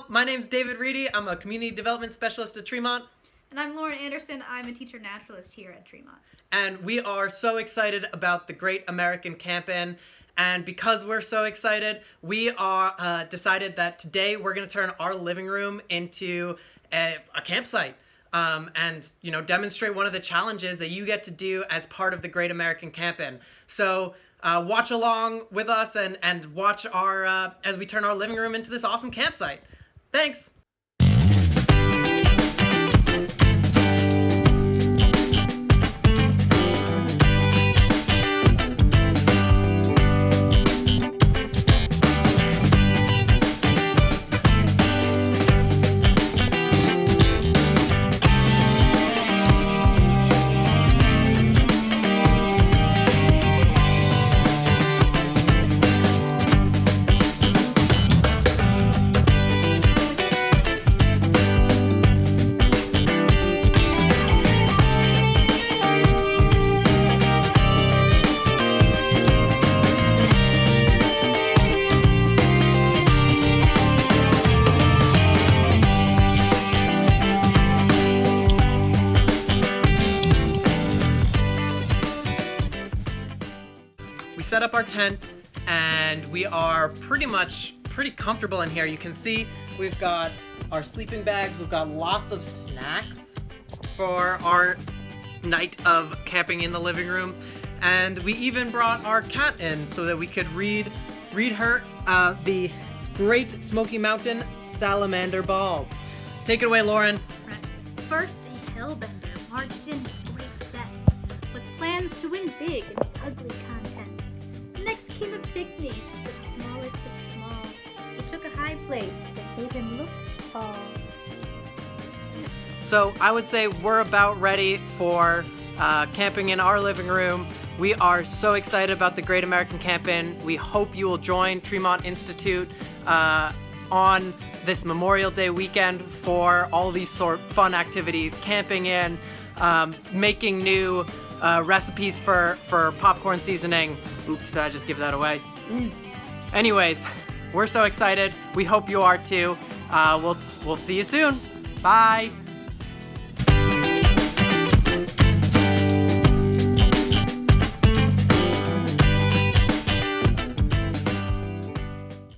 Hello, my name's David Reedy. I'm a Community Development Specialist at Tremont. And I'm Lauren Anderson. I'm a teacher naturalist here at Tremont. And we are so excited about the Great American Camp-In. And because we're so excited, we are decided that today we're going to turn our living room into a campsite. And demonstrate one of the challenges that you get to do as part of the Great American Camp-In. So watch along with us and watch our as we turn our living room into this awesome campsite. Thanks. We set up our tent and we are pretty comfortable in here. You can see we've got our sleeping bags, we've got lots of snacks for our night of camping in the living room, and we even brought our cat in so that we could read her the Great Smoky Mountain Salamander Ball. Take it away, Lauren. First, a hellbender marched in with great zest, with plans to win big in the ugly contest. Next came a pygmy, the smallest of small. He took a high place that made him look tall. So I would say we're about ready for camping in our living room. We are so excited about the Great American Camp-In. We hope you will join Tremont Institute on this Memorial Day weekend for all these fun activities, camping in, making new recipes for popcorn seasoning. Oops, did I just give that away? Anyways, we're so excited. We hope you are too. We'll see you soon. Bye.